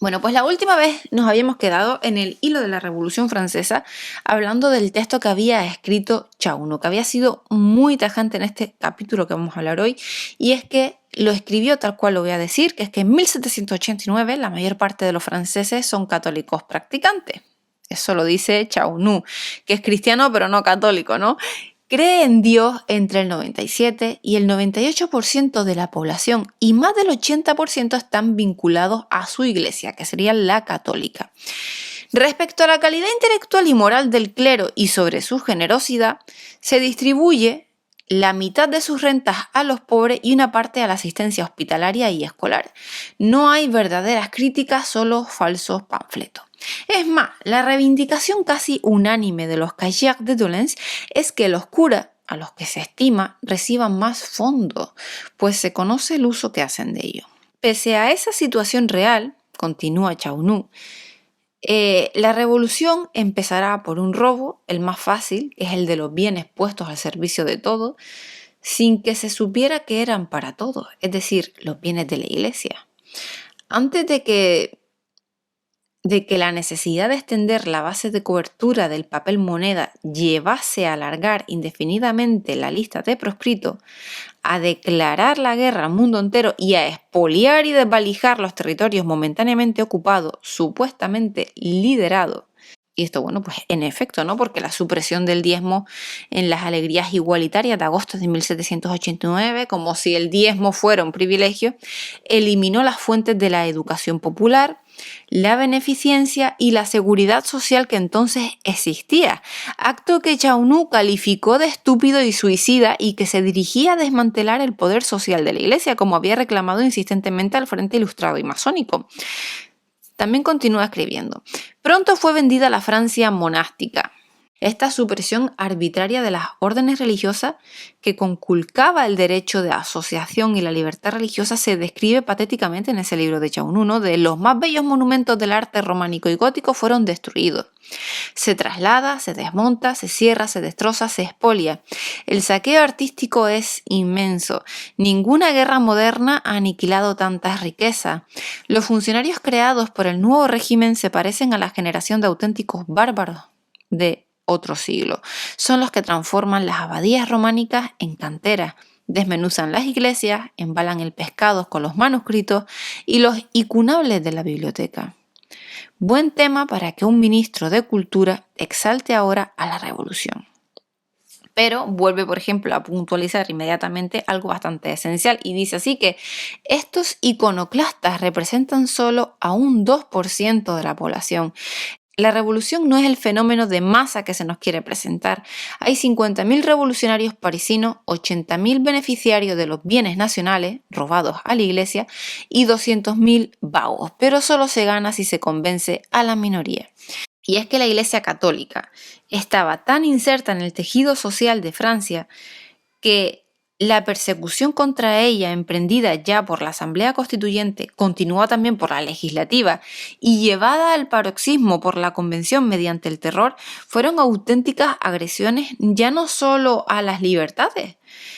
Bueno, pues la última vez nos habíamos quedado en el hilo de la Revolución Francesa hablando del texto que había escrito Chaunu, que había sido muy tajante en este capítulo que vamos a hablar hoy, y es que lo escribió tal cual lo voy a decir, que es que en 1789 la mayor parte de los franceses son católicos practicantes. Eso lo dice Chaunu, que es cristiano pero no católico, ¿no? Cree en Dios entre el 97 y el 98% de la población y más del 80% están vinculados a su iglesia, que sería la católica. Respecto a la calidad intelectual y moral del clero y sobre su generosidad, se distribuye la mitad de sus rentas a los pobres y una parte a la asistencia hospitalaria y escolar. No hay verdaderas críticas, solo falsos panfletos. Es más, la reivindicación casi unánime de los Cahiers de Doléances es que los curas, a los que se estima, reciban más fondos, pues se conoce el uso que hacen de ello. Pese a esa situación real, continúa Chaunu, la revolución empezará por un robo, el más fácil, que es el de los bienes puestos al servicio de todos, sin que se supiera que eran para todos, es decir, los bienes de la iglesia. Antes de que la necesidad de extender la base de cobertura del papel moneda llevase a alargar indefinidamente la lista de proscritos, a declarar la guerra al mundo entero y a expoliar y desvalijar los territorios momentáneamente ocupados, supuestamente liderados. Y esto, bueno, pues en efecto, ¿no? Porque la supresión del diezmo en las alegrías igualitarias de agosto de 1789, como si el diezmo fuera un privilegio, eliminó las fuentes de la educación popular, la beneficencia y la seguridad social que entonces existía, acto que Chaunu calificó de estúpido y suicida y que se dirigía a desmantelar el poder social de la Iglesia, como había reclamado insistentemente al Frente Ilustrado y Masónico. También continúa escribiendo. Pronto fue vendida la Francia monástica. Esta supresión arbitraria de las órdenes religiosas que conculcaba el derecho de asociación y la libertad religiosa se describe patéticamente en ese libro de Chaunu, ¿no? De los más bellos monumentos del arte románico y gótico fueron destruidos. Se traslada, se desmonta, se cierra, se destroza, se expolia. El saqueo artístico es inmenso. Ninguna guerra moderna ha aniquilado tantas riquezas. Los funcionarios creados por el nuevo régimen se parecen a la generación de auténticos bárbaros de otro siglo. Son los que transforman las abadías románicas en canteras, desmenuzan las iglesias, embalan el pescado con los manuscritos y los incunables de la biblioteca. Buen tema para que un ministro de Cultura exalte ahora a la revolución. Pero vuelve, por ejemplo, a puntualizar inmediatamente algo bastante esencial y dice así que estos iconoclastas representan solo a un 2% de la población. La revolución no es el fenómeno de masa que se nos quiere presentar. Hay 50.000 revolucionarios parisinos, 80.000 beneficiarios de los bienes nacionales robados a la iglesia y 200.000 vagos, pero solo se gana si se convence a la minoría. Y es que la Iglesia Católica estaba tan inserta en el tejido social de Francia que la persecución contra ella, emprendida ya por la Asamblea Constituyente, continuó también por la legislativa y llevada al paroxismo por la Convención mediante el terror, fueron auténticas agresiones ya no solo a las libertades,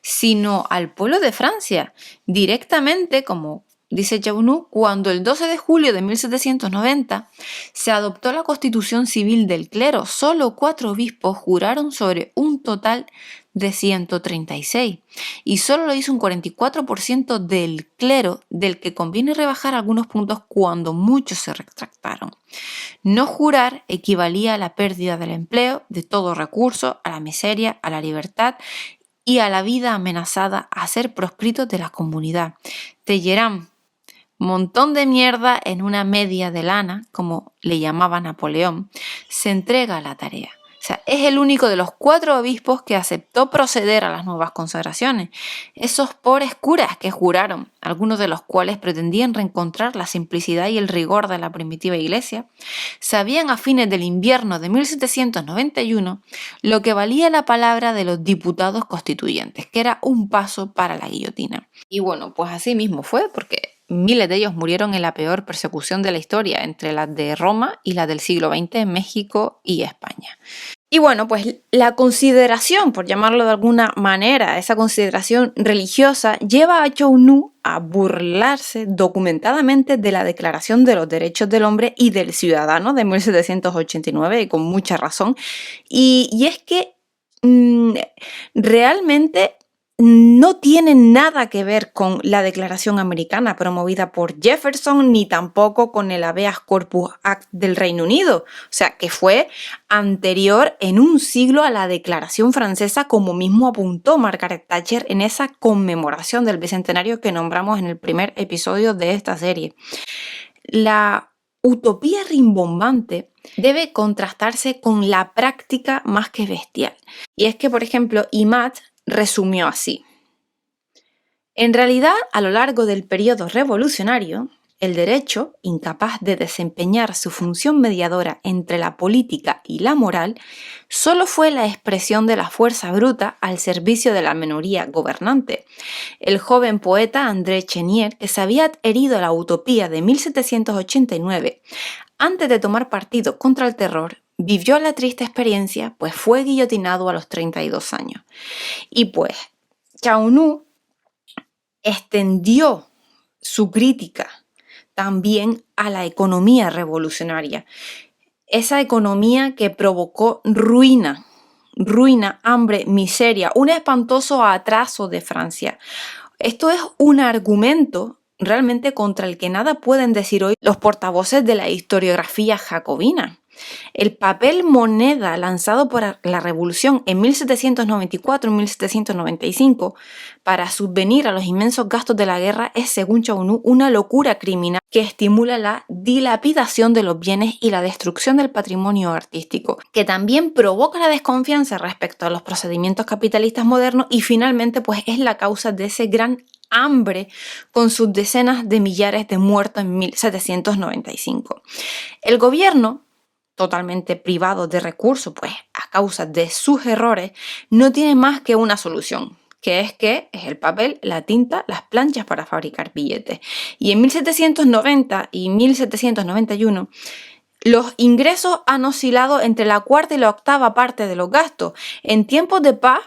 sino al pueblo de Francia, directamente, como dice Chaunu, cuando el 12 de julio de 1790 se adoptó la Constitución Civil del Clero, solo 4 obispos juraron sobre un total de 136 y solo lo hizo un 44% del clero, del que conviene rebajar algunos puntos cuando muchos se retractaron. No jurar equivalía a la pérdida del empleo, de todo recurso, a la miseria, a la libertad y a la vida amenazada a ser proscritos de la comunidad. Tellerán, montón de mierda en una media de lana, como le llamaba Napoleón, se entrega a la tarea. O sea, es el único de los 4 obispos que aceptó proceder a las nuevas consagraciones. Esos pobres curas que juraron, algunos de los cuales pretendían reencontrar la simplicidad y el rigor de la primitiva iglesia, sabían a fines del invierno de 1791 lo que valía la palabra de los diputados constituyentes, que era un paso para la guillotina. Y bueno, pues así mismo fue, porque miles de ellos murieron en la peor persecución de la historia, entre las de Roma y las del siglo XX en México y España. Y bueno, pues la consideración, por llamarlo de alguna manera, esa consideración religiosa, lleva a Chou Nu a burlarse documentadamente de la Declaración de los Derechos del Hombre y del Ciudadano de 1789, y con mucha razón. Y es que realmente no tiene nada que ver con la Declaración Americana promovida por Jefferson, ni tampoco con el Habeas Corpus Act del Reino Unido. O sea, que fue anterior en un siglo a la Declaración Francesa, como mismo apuntó Margaret Thatcher en esa conmemoración del bicentenario que nombramos en el primer episodio de esta serie. La utopía rimbombante debe contrastarse con la práctica más que bestial. Y es que, por ejemplo, Imad resumió así: en realidad, a lo largo del periodo revolucionario, el derecho, incapaz de desempeñar su función mediadora entre la política y la moral, solo fue la expresión de la fuerza bruta al servicio de la minoría gobernante. El joven poeta André Chenier, que se había adherido a la utopía de 1789, antes de tomar partido contra el terror, vivió la triste experiencia, pues fue guillotinado a los 32 años. Y pues, Chou Nu extendió su crítica también a la economía revolucionaria. Esa economía que provocó ruina, hambre, miseria, un espantoso atraso de Francia. Esto es un argumento realmente contra el que nada pueden decir hoy los portavoces de la historiografía jacobina. El papel moneda lanzado por la Revolución en 1794 y 1795 para subvenir a los inmensos gastos de la guerra es, según Chou Nu, una locura criminal que estimula la dilapidación de los bienes y la destrucción del patrimonio artístico, que también provoca la desconfianza respecto a los procedimientos capitalistas modernos y finalmente pues es la causa de ese gran hambre con sus decenas de millares de muertos en 1795. El gobierno, totalmente privado de recursos, pues a causa de sus errores, no tiene más que una solución, que es el papel, la tinta, las planchas para fabricar billetes. Y en 1790 y 1791, los ingresos han oscilado entre la cuarta y la octava parte de los gastos. En tiempos de paz,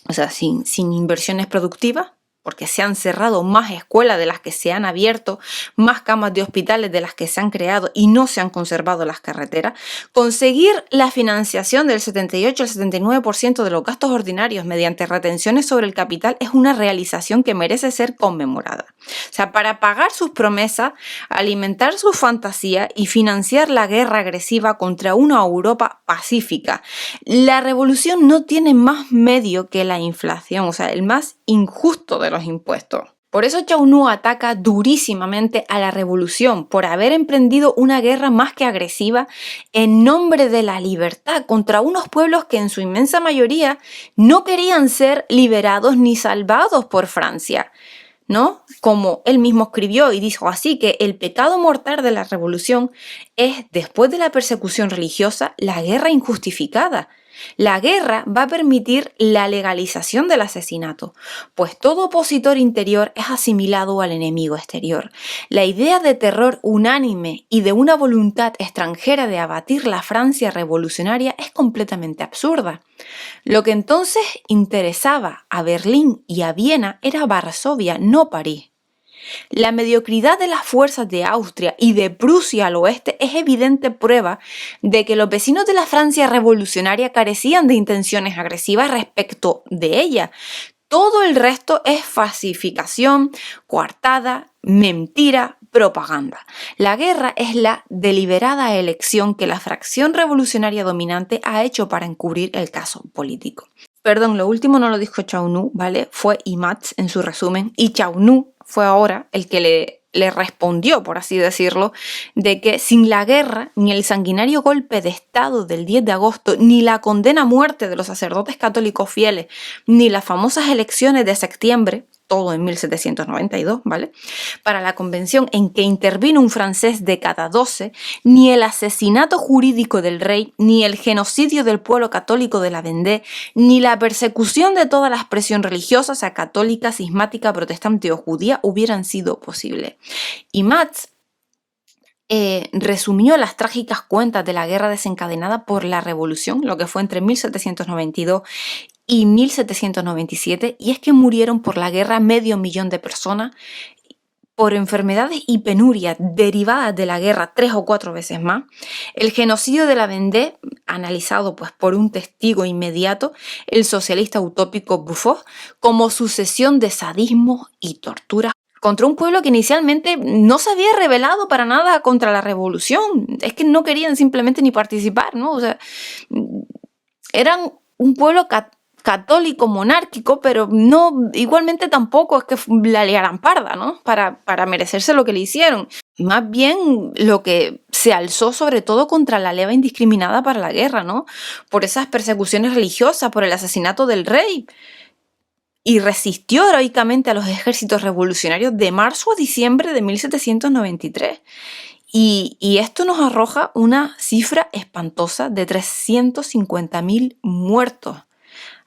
o sea, sin inversiones productivas, porque se han cerrado más escuelas de las que se han abierto, más camas de hospitales de las que se han creado y no se han conservado las carreteras, conseguir la financiación del 78 al 79% de los gastos ordinarios mediante retenciones sobre el capital es una realización que merece ser conmemorada. O sea, para pagar sus promesas, alimentar sus fantasías y financiar la guerra agresiva contra una Europa pacífica, la revolución no tiene más medio que la inflación, o sea, el más injusto de los impuestos. Por eso Chou Nu ataca durísimamente a la revolución por haber emprendido una guerra más que agresiva en nombre de la libertad contra unos pueblos que en su inmensa mayoría no querían ser liberados ni salvados por Francia, ¿no? Como él mismo escribió y dijo así, que el pecado mortal de la revolución es, después de la persecución religiosa, la guerra injustificada. La guerra va a permitir la legalización del asesinato, pues todo opositor interior es asimilado al enemigo exterior. La idea de terror unánime y de una voluntad extranjera de abatir la Francia revolucionaria es completamente absurda. Lo que entonces interesaba a Berlín y a Viena era Varsovia, no París. La mediocridad de las fuerzas de Austria y de Prusia al oeste es evidente prueba de que los vecinos de la Francia revolucionaria carecían de intenciones agresivas respecto de ella. Todo el resto es falsificación, coartada, mentira, propaganda. La guerra es la deliberada elección que la fracción revolucionaria dominante ha hecho para encubrir el caso político. Perdón, lo último no lo dijo Chou Nu, ¿vale? Fue Imad en su resumen, y Chou Nu fue ahora el que le respondió, por así decirlo, de que sin la guerra, ni el sanguinario golpe de Estado del 10 de agosto, ni la condena a muerte de los sacerdotes católicos fieles, ni las famosas elecciones de septiembre, todo en 1792, ¿vale? Para la convención en que intervino un francés de cada 12, ni el asesinato jurídico del rey, ni el genocidio del pueblo católico de la Vendée, ni la persecución de toda la expresión religiosa, sea católica, cismática, protestante o judía, hubieran sido posibles. Y Imad resumió las trágicas cuentas de la guerra desencadenada por la revolución, lo que fue entre 1792 y 1797, y es que murieron por la guerra 500.000 de personas, por enfermedades y penurias derivadas de la guerra 3 o 4 veces más. El genocidio de la Vendée, analizado pues por un testigo inmediato, el socialista utópico Buffon, como sucesión de sadismo y torturas contra un pueblo que inicialmente no se había rebelado para nada contra la revolución. Es que no querían simplemente ni participar, ¿no? O sea, eran un pueblo católico, monárquico, pero no, igualmente tampoco es que la liaran parda, ¿no? Para merecerse lo que le hicieron. Más bien lo que se alzó sobre todo contra la leva indiscriminada para la guerra, ¿no? Por esas persecuciones religiosas, por el asesinato del rey. Y resistió heroicamente a los ejércitos revolucionarios de marzo a diciembre de 1793. Y esto nos arroja una cifra espantosa de 350.000 muertos,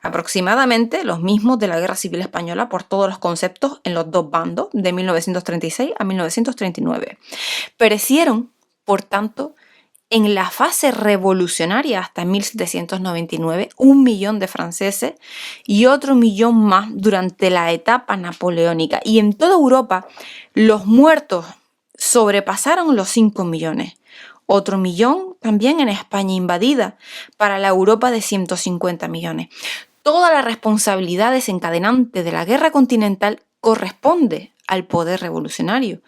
aproximadamente los mismos de la Guerra Civil Española por todos los conceptos en los dos bandos, de 1936 a 1939. Perecieron, por tanto, en la fase revolucionaria hasta 1799, 1.000.000 de franceses y otro 1.000.000 más durante la etapa napoleónica. Y en toda Europa, los muertos sobrepasaron los 5 millones. Otro 1.000.000 también en España invadida, para la Europa de 150 millones. Toda la responsabilidad desencadenante de la guerra continental corresponde al poder revolucionario,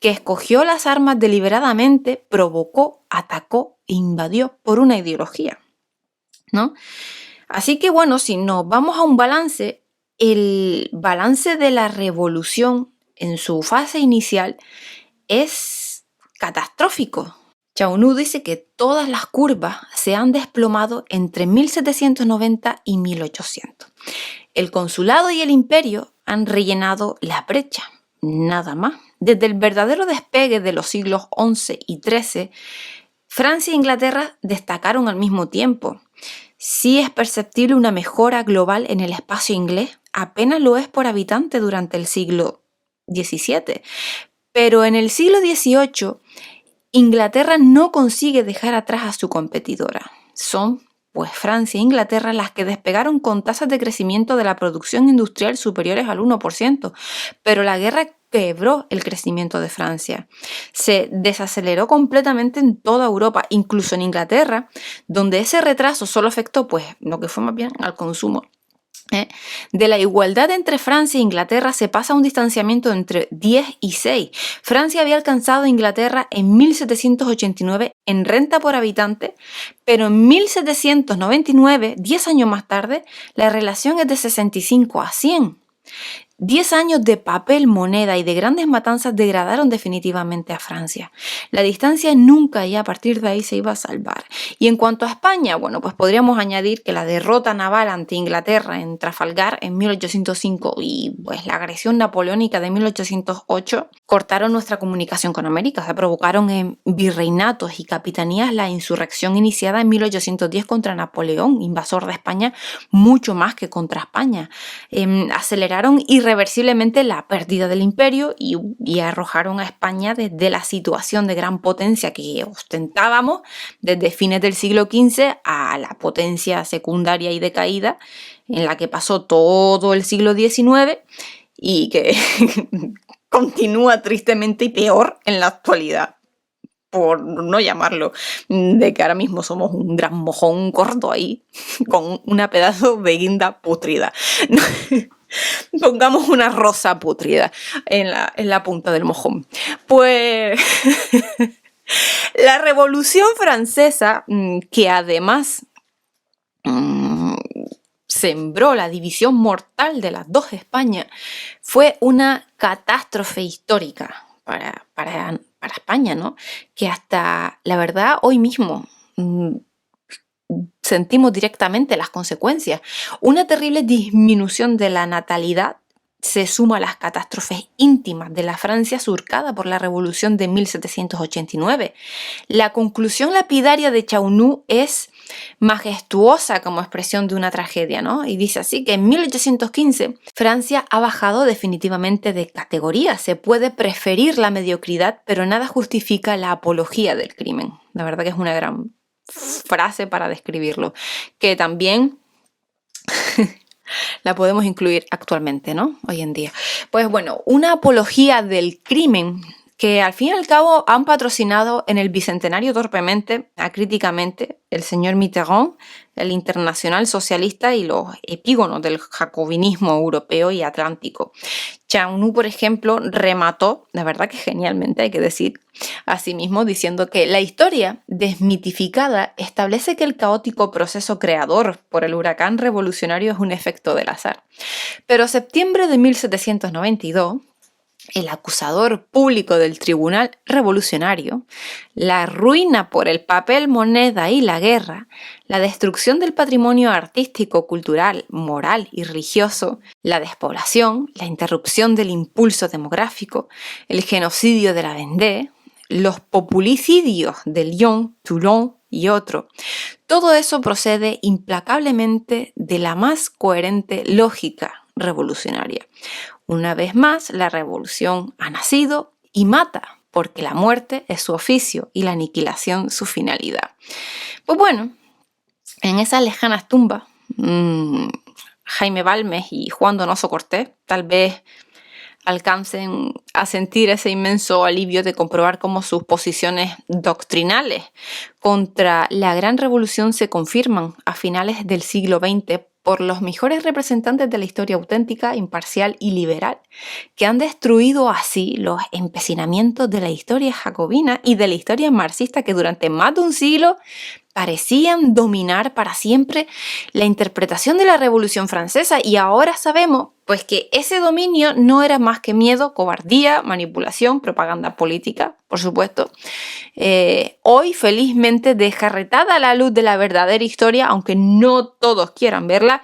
que escogió las armas deliberadamente, provocó, atacó e invadió por una ideología, ¿no? Así que bueno, si nos vamos a un balance, el balance de la revolución en su fase inicial es catastrófico. Chaunu dice que todas las curvas se han desplomado entre 1790 y 1800. El consulado y el imperio han rellenado la brecha, nada más. Desde el verdadero despegue de los siglos XI y XIII, Francia e Inglaterra destacaron al mismo tiempo. Sí es perceptible una mejora global en el espacio inglés, apenas lo es por habitante durante el siglo XVII. Pero en el siglo XVIII, Inglaterra no consigue dejar atrás a su competidora. Son, pues, Francia e Inglaterra las que despegaron con tasas de crecimiento de la producción industrial superiores al 1%, pero la guerra quebró el crecimiento de Francia. Se desaceleró completamente en toda Europa, incluso en Inglaterra, donde ese retraso solo afectó, pues, lo que fue más bien al consumo. De la igualdad entre Francia e Inglaterra se pasa a un distanciamiento entre 10 y 6. Francia había alcanzado a Inglaterra en 1789 en renta por habitante, pero en 1799, 10 años más tarde, la relación es de 65 a 100. 10 años de papel moneda y de grandes matanzas degradaron definitivamente a Francia. La distancia nunca y a partir de ahí se iba a salvar. Y en cuanto a España, bueno, pues podríamos añadir que la derrota naval ante Inglaterra en Trafalgar en 1805 y pues la agresión napoleónica de 1808 cortaron nuestra comunicación con América, se provocaron en virreinatos y capitanías la insurrección iniciada en 1810 contra Napoleón, invasor de España, mucho más que contra España. Aceleraron irreversiblemente la pérdida del imperio y arrojaron a España desde la situación de gran potencia que ostentábamos desde fines del siglo XV a la potencia secundaria y decaída en la que pasó todo el siglo XIX y que continúa tristemente y peor en la actualidad, por no llamarlo, de que ahora mismo somos un gran mojón gordo ahí, con una pedazo de guinda putrida. Pongamos una rosa putrida en la punta del mojón. Pues la Revolución Francesa, que además sembró la división mortal de las dos Españas, fue una catástrofe histórica para España, ¿no? Que hasta, la verdad, hoy mismo sentimos directamente las consecuencias. Una terrible disminución de la natalidad se suma a las catástrofes íntimas de la Francia surcada por la Revolución de 1789. La conclusión lapidaria de Chaunu es majestuosa como expresión de una tragedia, ¿no? Y dice así que en 1815 Francia ha bajado definitivamente de categoría. Se puede preferir la mediocridad, pero nada justifica la apología del crimen. La verdad que es una gran frase para describirlo, que también la podemos incluir actualmente, ¿no? Hoy en día. Pues bueno, una apología del crimen que al fin y al cabo han patrocinado en el bicentenario torpemente, acríticamente, el señor Mitterrand, el internacional socialista y los epígonos del jacobinismo europeo y atlántico. Chaunu, por ejemplo, remató, la verdad que genialmente hay que decir, asimismo diciendo que la historia desmitificada establece que el caótico proceso creador por el huracán revolucionario es un efecto del azar. Pero septiembre de 1792, el acusador público del Tribunal Revolucionario, la ruina por el papel moneda y la guerra, la destrucción del patrimonio artístico, cultural, moral y religioso, la despoblación, la interrupción del impulso demográfico, el genocidio de la Vendée, los populicidios de Lyon, Toulon y otro. Todo eso procede implacablemente de la más coherente lógica revolucionaria. Una vez más, la revolución ha nacido y mata, porque la muerte es su oficio y la aniquilación su finalidad. Pues bueno, en esas lejanas tumbas, Jaime Balmes y Juan Donoso Cortés tal vez alcancen a sentir ese inmenso alivio de comprobar cómo sus posiciones doctrinales contra la gran revolución se confirman a finales del siglo XX por los mejores representantes de la historia auténtica, imparcial y liberal, que han destruido así los empecinamientos de la historia jacobina y de la historia marxista que durante más de un siglo parecían dominar para siempre la interpretación de la Revolución Francesa, y ahora sabemos pues que ese dominio no era más que miedo, cobardía, manipulación, propaganda política, por supuesto. Hoy felizmente deja retada la luz de la verdadera historia, aunque no todos quieran verla,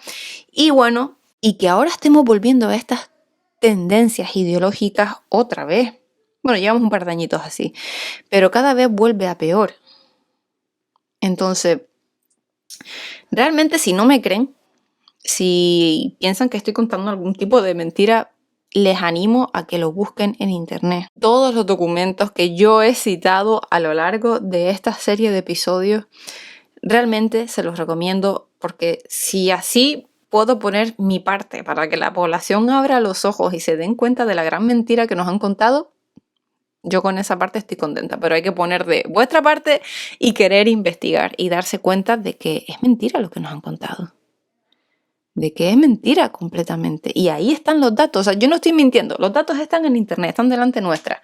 y bueno, y que ahora estemos volviendo a estas tendencias ideológicas otra vez. Bueno, llevamos un par de añitos así, pero cada vez vuelve a peor. Entonces, realmente si no me creen, si piensan que estoy contando algún tipo de mentira, les animo a que lo busquen en internet. Todos los documentos que yo he citado a lo largo de esta serie de episodios, realmente se los recomiendo, porque si así puedo poner mi parte para que la población abra los ojos y se den cuenta de la gran mentira que nos han contado, yo con esa parte estoy contenta, pero hay que poner de vuestra parte y querer investigar y darse cuenta de que es mentira lo que nos han contado. De que es mentira completamente. Y ahí están los datos. O sea, yo no estoy mintiendo. Los datos están en internet, están delante nuestra.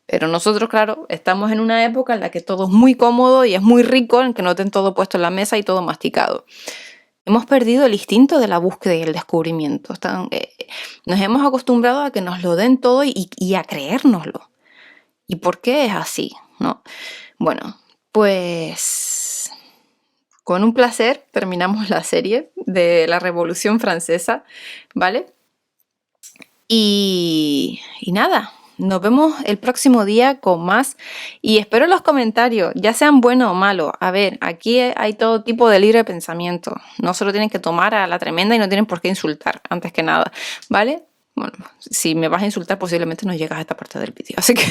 Pero nosotros, claro, estamos en una época en la que todo es muy cómodo y es muy rico, en que no ten todo puesto en la mesa y todo masticado. Hemos perdido el instinto de la búsqueda y el descubrimiento. Nos hemos acostumbrado a que nos lo den todo y a creérnoslo. ¿Y por qué es así? ¿No? Bueno, pues con un placer terminamos la serie de la Revolución Francesa, ¿vale? Y nada, nos vemos el próximo día con más y espero los comentarios, ya sean buenos o malos. A ver, aquí hay todo tipo de libre pensamiento. No se lo tienen que tomar a la tremenda y no tienen por qué insultar, antes que nada, ¿vale? Bueno, si me vas a insultar posiblemente no llegas a esta parte del vídeo, así que...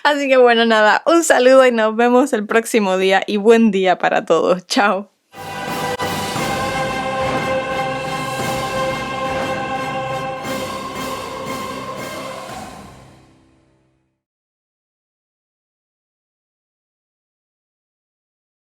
Así que bueno, nada, un saludo y nos vemos el próximo día y buen día para todos. Chao.